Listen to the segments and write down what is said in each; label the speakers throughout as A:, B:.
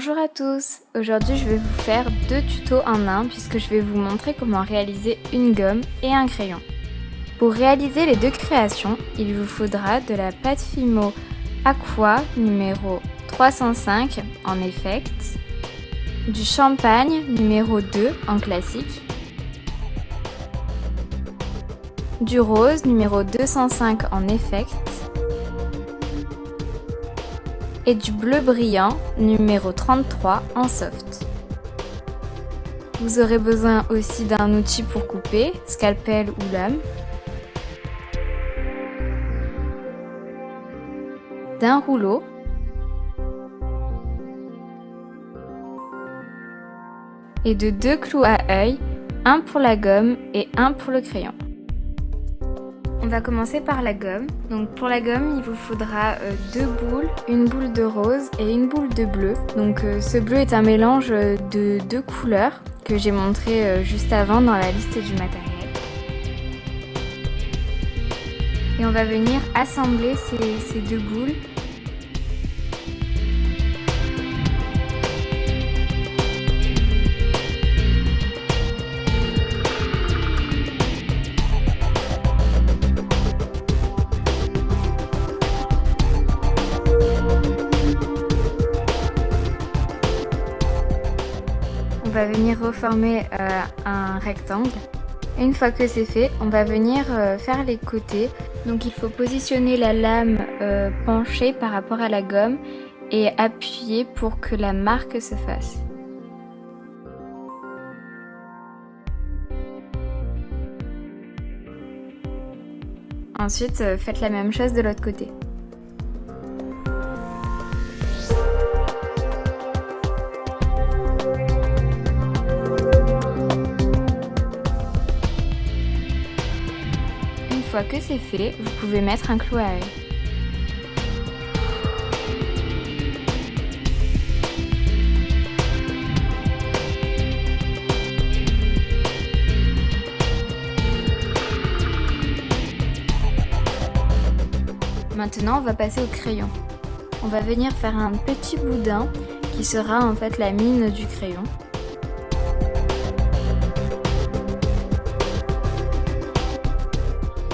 A: Bonjour à tous, aujourd'hui je vais vous faire 2 tutos en un puisque je vais vous montrer comment réaliser une gomme et un crayon. Pour réaliser les 2 créations, il vous faudra de la pâte Fimo Aqua numéro 305 en Effect, du champagne numéro 2 en classique, du rose numéro 205 en Effect, et du bleu brillant numéro 33 en soft. Vous aurez besoin aussi d'un outil pour couper, scalpel ou lame, d'un rouleau, et de 2 clous à œil, un pour la gomme et un pour le crayon. On va commencer par la gomme. Donc pour la gomme, il vous faudra 2 boules, une boule de rose et une boule de bleu. Donc ce bleu est un mélange de 2 couleurs que j'ai montré juste avant dans la liste du matériel. Et on va venir assembler ces 2 boules. On va venir reformer un rectangle. Et une fois que c'est fait, on va venir faire les côtés. Donc il faut positionner la lame penchée par rapport à la gomme et appuyer pour que la marque se fasse. Ensuite, faites la même chose de l'autre côté. Une fois que c'est fait, vous pouvez mettre un clou à œil. Maintenant, on va passer au crayon. On va venir faire un petit boudin qui sera en fait la mine du crayon.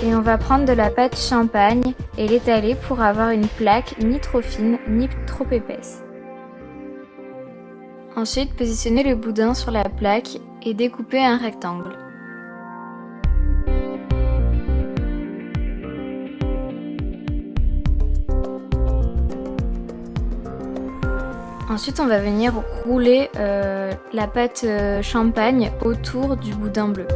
A: Et on va prendre de la pâte champagne et l'étaler pour avoir une plaque ni trop fine ni trop épaisse. Ensuite, positionnez le boudin sur la plaque et découpez un rectangle. Ensuite, on va venir rouler la pâte champagne autour du boudin bleu.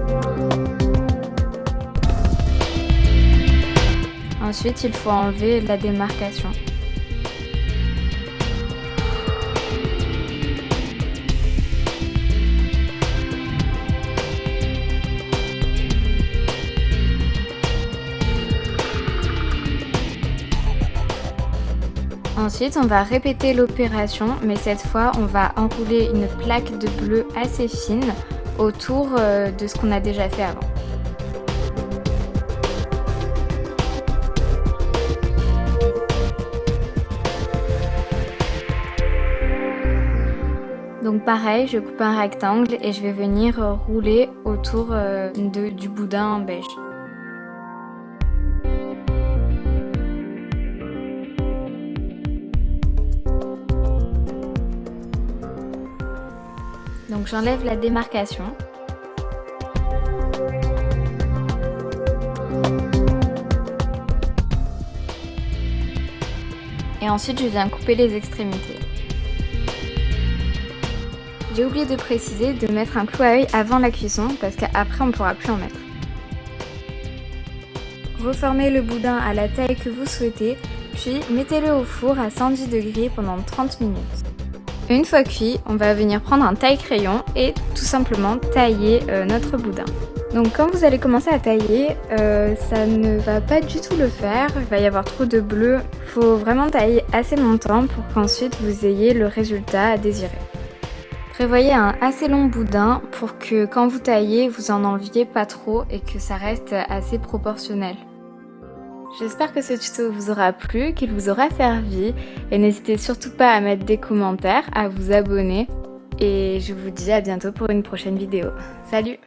A: Ensuite, il faut enlever la démarcation. Ensuite, on va répéter l'opération, mais cette fois, on va enrouler une plaque de bleu assez fine autour de ce qu'on a déjà fait avant. Donc pareil, je coupe un rectangle et je vais venir rouler autour du boudin en beige. Donc j'enlève la démarcation. Et ensuite je viens couper les extrémités. J'ai oublié de préciser de mettre un clou à œil avant la cuisson parce qu'après on ne pourra plus en mettre. Reformez le boudin à la taille que vous souhaitez, puis mettez-le au four à 110 degrés pendant 30 minutes. Une fois cuit, on va venir prendre un taille-crayon et tout simplement tailler notre boudin. Donc quand vous allez commencer à tailler, ça ne va pas du tout le faire, il va y avoir trop de bleu. Il faut vraiment tailler assez longtemps pour qu'ensuite vous ayez le résultat à désirer. Prévoyez un assez long boudin pour que quand vous taillez, vous en enleviez pas trop et que ça reste assez proportionnel. J'espère que ce tuto vous aura plu, qu'il vous aura servi et n'hésitez surtout pas à mettre des commentaires, à vous abonner et je vous dis à bientôt pour une prochaine vidéo. Salut!